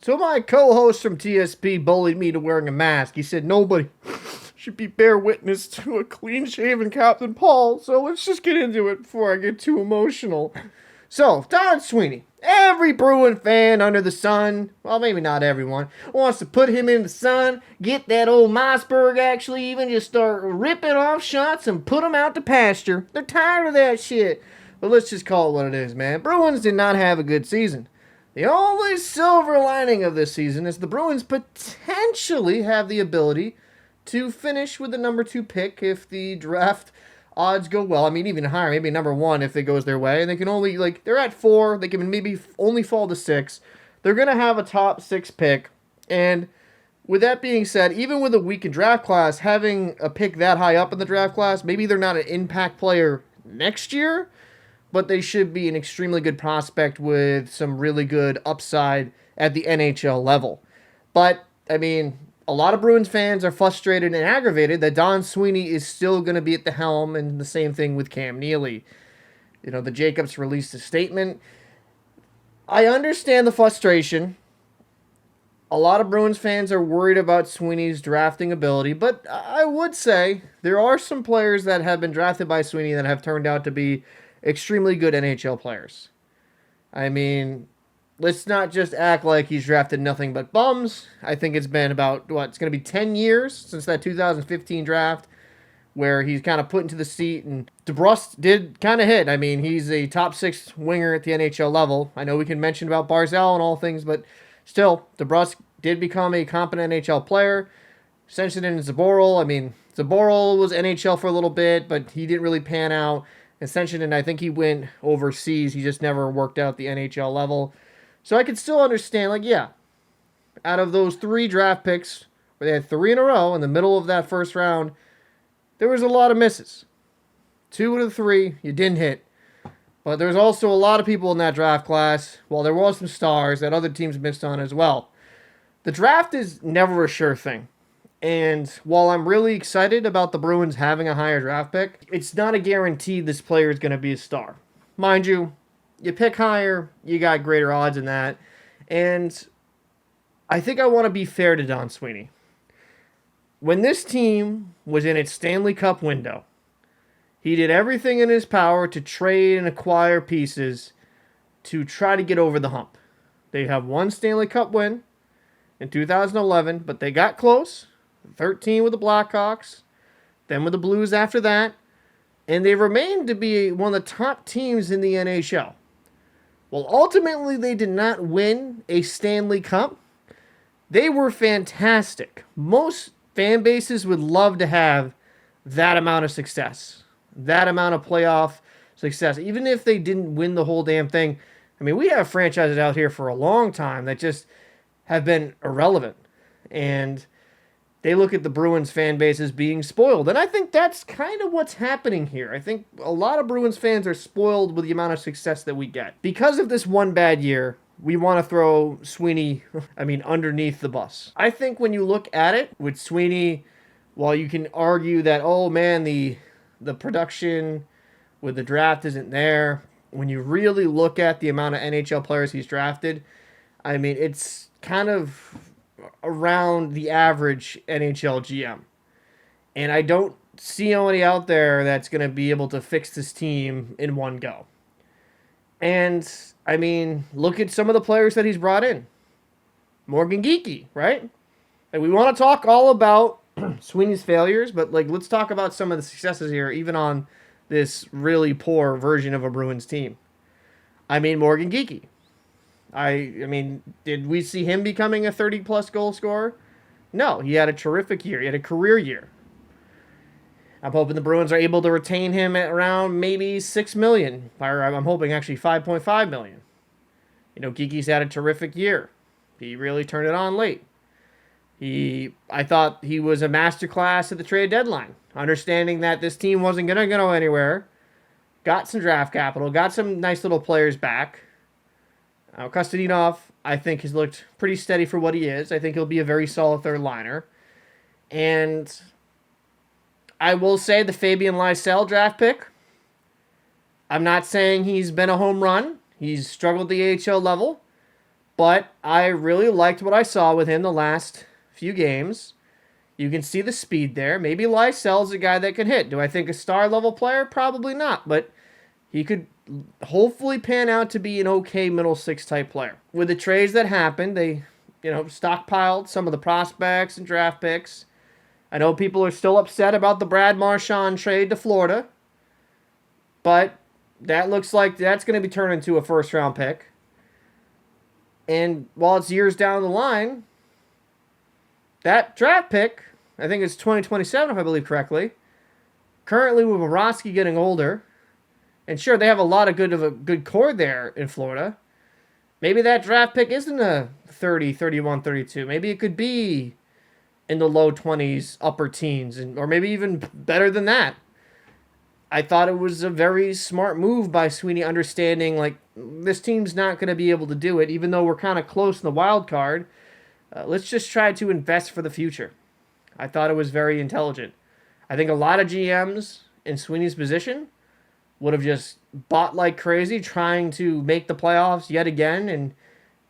So my co-host from TSP bullied me to wearing a mask. He said nobody should be bear witness to a clean-shaven Captain Paul. So let's just get into it before I get too emotional. So, Don Sweeney, every Bruin fan under the sun, well, maybe not everyone, wants to put him in the sun, get that old Mossberg actually even just start ripping off shots and put them out to pasture. They're tired of that shit. But let's just call it what it is, man. Bruins did not have a good season. The only silver lining of this season is the Bruins potentially have the ability to finish with the number 2 pick if the draft odds go well. I mean, even higher, maybe number 1 if it goes their way. And they can only, they're at 4. They can maybe only fall to 6. They're going to have a top 6 pick. And with that being said, even with a weakened draft class, having a pick that high up in the draft class, maybe they're not an impact player next year, but they should be an extremely good prospect with some really good upside at the NHL level. But, I mean, a lot of Bruins fans are frustrated and aggravated that Don Sweeney is still going to be at the helm, and the same thing with Cam Neely. You know, the Jacobs released a statement. I understand the frustration. A lot of Bruins fans are worried about Sweeney's drafting ability, but I would say there are some players that have been drafted by Sweeney that have turned out to be extremely good NHL players. I mean, let's not just act like he's drafted nothing but bums. I think it's been about, it's going to be 10 years since that 2015 draft where he's kind of put into the seat, and DeBrusque did kind of hit. I mean, he's a top 6 winger at the NHL level. I know we can mention about Barzal and all things, but still, DeBrusque did become a competent NHL player. Sensatin and Zaboral, I mean, Zaboral was NHL for a little bit, but he didn't really pan out. And I think he went overseas. He just never worked out the NHL level. So I could still understand, out of those 3 draft picks, where they had 3 in a row in the middle of that first round, there was a lot of misses. 2 out of the 3 you didn't hit. But there's also a lot of people in that draft class, while there was some stars that other teams missed on as well. The draft is never a sure thing. And while I'm really excited about the Bruins having a higher draft pick, it's not a guarantee this player is going to be a star. Mind you, you pick higher, you got greater odds in that. And I think I want to be fair to Don Sweeney. When this team was in its Stanley Cup window, he did everything in his power to trade and acquire pieces to try to get over the hump. They have 1 Stanley Cup win in 2011, but they got close. 13 with the Blackhawks, then with the Blues after that, and they remained to be one of the top teams in the NHL. Well, ultimately, they did not win a Stanley Cup. They were fantastic. Most fan bases would love to have that amount of success, that amount of playoff success, even if they didn't win the whole damn thing. I mean, we have franchises out here for a long time that just have been irrelevant, and they look at the Bruins fan base as being spoiled. And I think that's kind of what's happening here. I think a lot of Bruins fans are spoiled with the amount of success that we get. Because of this one bad year, we want to throw Sweeney, underneath the bus. I think when you look at it with Sweeney, while you can argue that, oh man, the production with the draft isn't there, when you really look at the amount of NHL players he's drafted, I mean, it's kind of around the average NHL GM. And I don't see anybody out there that's going to be able to fix this team in one go. And, I mean, look at some of the players that he's brought in. Morgan Geekie, right? And we want to talk all about Sweeney's failures, but, let's talk about some of the successes here, even on this really poor version of a Bruins team. I mean, Morgan Geekie. I mean, did we see him becoming a 30-plus goal scorer? No, he had a terrific year. He had a career year. I'm hoping the Bruins are able to retain him at around maybe $6 million. Or I'm hoping actually $5.5 million. Geekie's had a terrific year. He really turned it on late. I thought he was a masterclass at the trade deadline, understanding that this team wasn't going to go anywhere. Got some draft capital, got some nice little players back. Kostadinov, I think, has looked pretty steady for what he is. I think he'll be a very solid third liner. And I will say the Fabian Lysell draft pick, I'm not saying he's been a home run. He's struggled at the AHL level. But I really liked what I saw with him the last few games. You can see the speed there. Maybe Lysel's a guy that can hit. Do I think a star level player? Probably not, but he could hopefully pan out to be an okay middle six type player. With the trades that happened, they, stockpiled some of the prospects and draft picks. I know people are still upset about the Brad Marchand trade to Florida, but that looks like that's going to be turned into a first round pick. And while it's years down the line, that draft pick, I think it's 2027 if I believe correctly, currently with Bobrovsky getting older, and sure, they have a lot of good core there in Florida. Maybe that draft pick isn't a 30, 31, 32. Maybe it could be in the low 20s, upper teens, or maybe even better than that. I thought it was a very smart move by Sweeney, understanding like this team's not going to be able to do it, even though we're kind of close in the wild card. Let's just try to invest for the future. I thought it was very intelligent. I think a lot of GMs in Sweeney's position would have just bought like crazy, trying to make the playoffs yet again. And,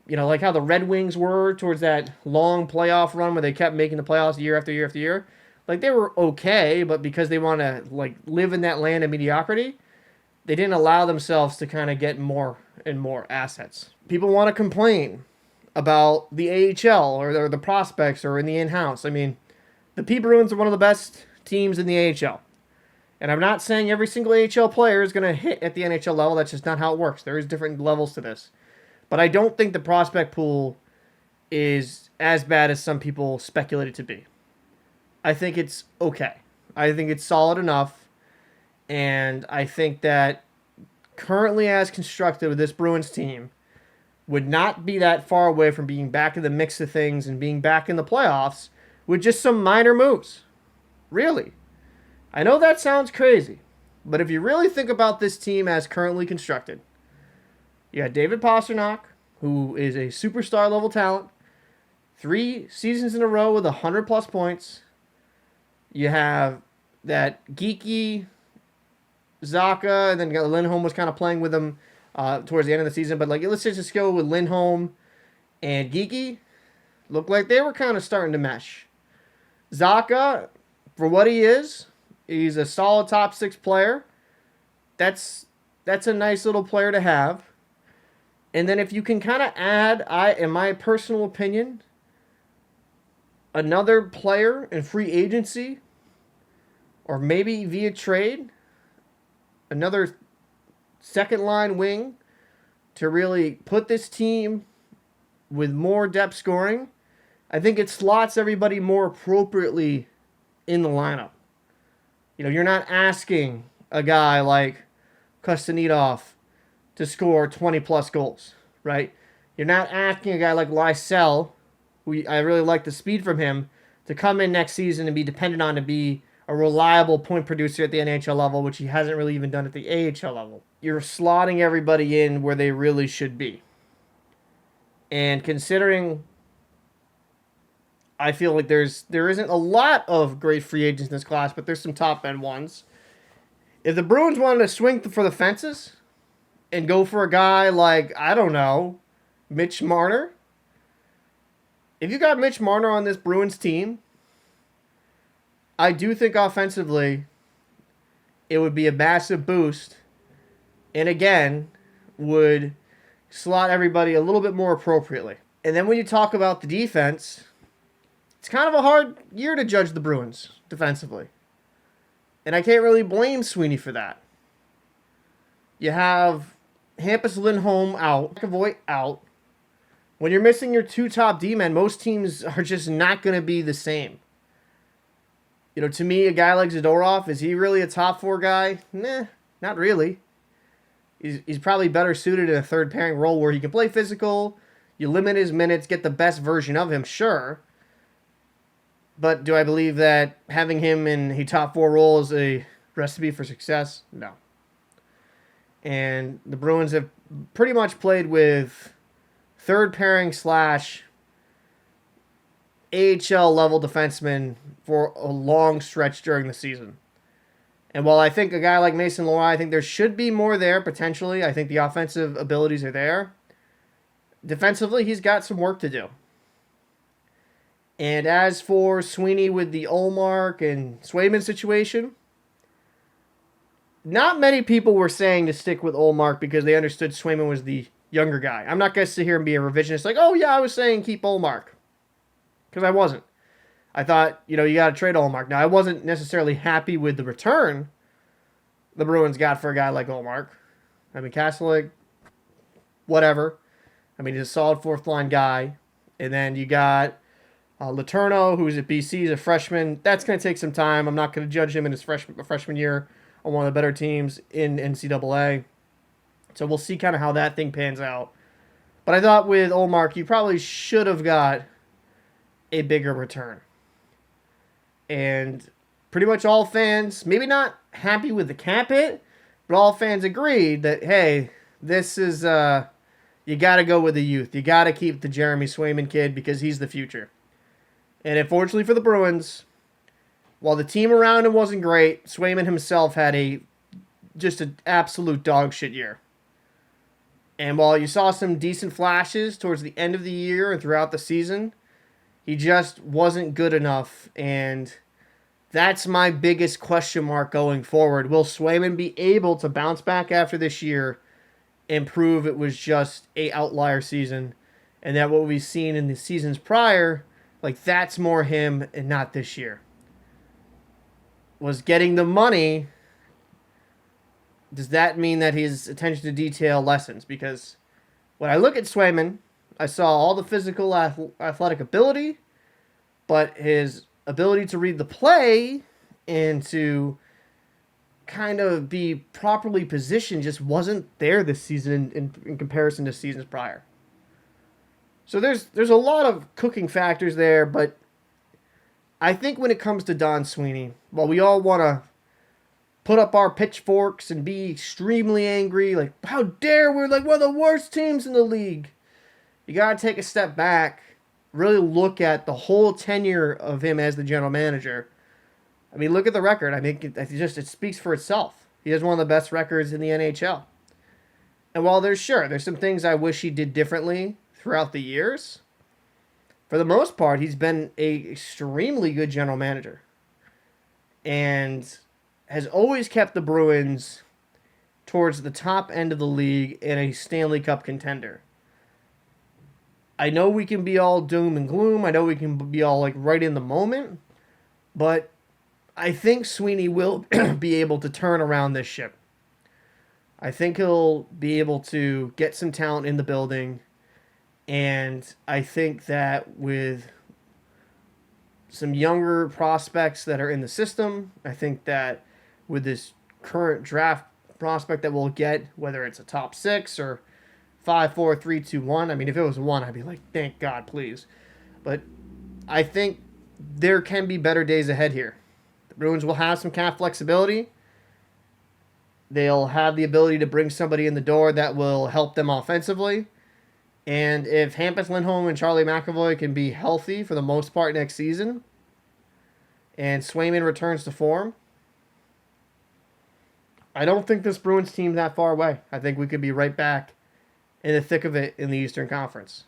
like how the Red Wings were towards that long playoff run where they kept making the playoffs year after year after year. Like, they were okay, but because they want to, live in that land of mediocrity, they didn't allow themselves to kind of get more and more assets. People want to complain about the AHL or the prospects or in the in-house. I mean, the P Bruins are one of the best teams in the AHL. And I'm not saying every single AHL player is going to hit at the NHL level. That's just not how it works. There is different levels to this. But I don't think the prospect pool is as bad as some people speculate it to be. I think it's okay. I think it's solid enough. And I think that currently as constructed with this Bruins team would not be that far away from being back in the mix of things and being back in the playoffs with just some minor moves. Really. I know that sounds crazy, but if you really think about this team as currently constructed, you got David Pastrnak, who is a superstar level talent, 3 seasons in a row with 100+ points. You have that geeky Zacha, and then Lindholm was kind of playing with him towards the end of the season. But let's just go with Lindholm and Geeky. Looked like they were kind of starting to mesh. Zacha, for what he is, he's a solid top 6 player. That's a nice little player to have. And then if you can kind of add, in my personal opinion, another player in free agency, or maybe via trade, another second line wing to really put this team with more depth scoring, I think it slots everybody more appropriately in the lineup. You're not asking a guy like Kostanidov to score 20+ goals, right? You're not asking a guy like Lysell, who I really like the speed from him, to come in next season and be dependent on to be a reliable point producer at the NHL level, which he hasn't really even done at the AHL level. You're slotting everybody in where they really should be. And considering I feel like there isn't a lot of great free agents in this class, but there's some top end ones. If the Bruins wanted to swing for the fences and go for a guy like, I don't know, Mitch Marner, if you got Mitch Marner on this Bruins team, I do think offensively it would be a massive boost, and again, would slot everybody a little bit more appropriately. And then when you talk about the defense, it's kind of a hard year to judge the Bruins defensively. And I can't really blame Sweeney for that. You have Hampus Lindholm out, McAvoy out. When you're missing your 2 top D-men, most teams are just not going to be the same. To me, a guy like Zadorov, is he really a top 4 guy? Nah, not really. He's probably better suited in a third pairing role where he can play physical, you limit his minutes, get the best version of him, sure. But do I believe that having him in a top 4 role is a recipe for success? No. And the Bruins have pretty much played with third pairing / AHL level defensemen for a long stretch during the season. And while I think a guy like Mason Lohrei, I think there should be more there potentially. I think the offensive abilities are there. defensively, he's got some work to do. And as for Sweeney with the Ullmark and Swayman situation, not many people were saying to stick with Ullmark because they understood Swayman was the younger guy. I'm not going to sit here and be a revisionist like, oh yeah, I was saying keep Ullmark. Because I wasn't. I thought, you got to trade Ullmark. Now, I wasn't necessarily happy with the return the Bruins got for a guy like Ullmark. I mean, Kastelik, whatever. I mean, he's a solid fourth-line guy. And then you got Letourneau, who's at BC, he's a freshman. That's going to take some time. I'm not going to judge him in his freshman year on one of the better teams in NCAA. So we'll see kind of how that thing pans out. But I thought with Ullmark, you probably should have got a bigger return. And pretty much all fans, maybe not happy with the cap hit, but all fans agreed that, hey, this is, you got to go with the youth. You got to keep the Jeremy Swayman kid because he's the future. And unfortunately for the Bruins, while the team around him wasn't great, Swayman himself had just an absolute dog shit year. And while you saw some decent flashes towards the end of the year and throughout the season, he just wasn't good enough. And that's my biggest question mark going forward. Will Swayman be able to bounce back after this year and prove it was just an outlier season? And that what we've seen in the seasons prior, like that's more him and not this year. Was getting the money, does that mean that his attention to detail lessens? Because when I look at Swayman, I saw all the physical athletic ability, but his ability to read the play and to kind of be properly positioned just wasn't there this season in comparison to seasons prior. So there's a lot of cooking factors there, but I think when it comes to Don Sweeney, while we all want to put up our pitchforks and be extremely angry, like, how dare we're like one of the worst teams in the league, you got to take a step back, really look at the whole tenure of him as the general manager. I mean, look at the record. I mean, it speaks for itself. He has one of the best records in the NHL. And while there's some things I wish he did differently throughout the years, for the most part, he's been a extremely good general manager. And has always kept the Bruins towards the top end of the league and a Stanley Cup contender. I know we can be all doom and gloom. I know we can be all like right in the moment. But I think Sweeney will be able to turn around this ship. I think he'll be able to get some talent in the building. And I think that with some younger prospects that are in the system, I think that with this current draft prospect that we'll get, whether it's a top 6 or 5, 4, 3, 2, 1. I mean, if it was 1, I'd be like, thank God, please. But I think there can be better days ahead here. The Bruins will have some cap flexibility. They'll have the ability to bring somebody in the door that will help them offensively. And if Hampus Lindholm and Charlie McAvoy can be healthy for the most part next season, and Swayman returns to form, I don't think this Bruins team's that far away. I think we could be right back in the thick of it in the Eastern Conference.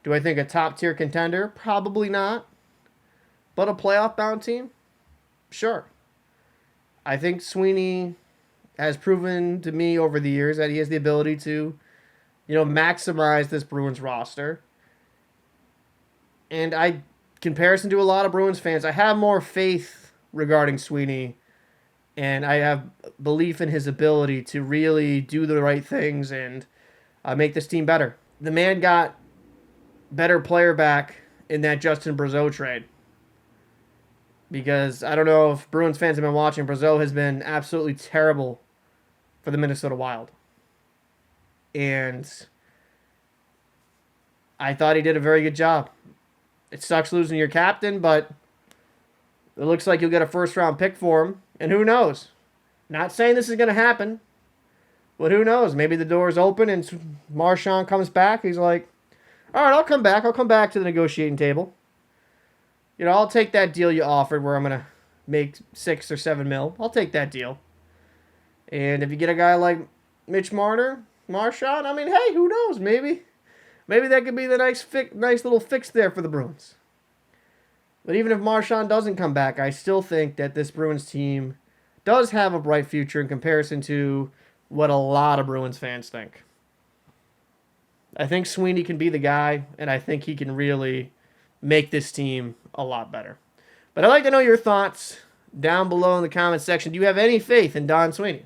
Do I think a top-tier contender? Probably not. But a playoff-bound team? Sure. I think Sweeney has proven to me over the years that he has the ability to, maximize this Bruins roster. And comparison to a lot of Bruins fans, I have more faith regarding Sweeney, and I have belief in his ability to really do the right things and make this team better. The man got better player back in that Justin Brazeau trade. Because I don't know if Bruins fans have been watching, Brazeau has been absolutely terrible for the Minnesota Wild. And I thought he did a very good job. It sucks losing your captain, but it looks like you'll get a first-round pick for him. And who knows? Not saying this is going to happen, but who knows? Maybe the door's open and Marchand comes back. He's like, all right, I'll come back. I'll come back to the negotiating table. I'll take that deal you offered where I'm going to make 6 or 7 mil. I'll take that deal. And if you get a guy like Mitch Marner, Marchand, I mean, hey, who knows? Maybe Maybe that could be the nice little fix there for the Bruins. But even if Marchand doesn't come back, I still think that this Bruins team does have a bright future in comparison to what a lot of Bruins fans think. I think Sweeney can be the guy, and I think he can really make this team a lot better. But I'd like to know your thoughts down below in the comment section. Do you have any faith in Don Sweeney?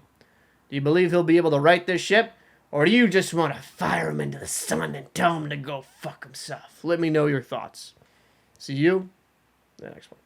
Do you believe he'll be able to right this ship? Or do you just want to fire him into the sun and tell him to go fuck himself? Let me know your thoughts. See you in the next one.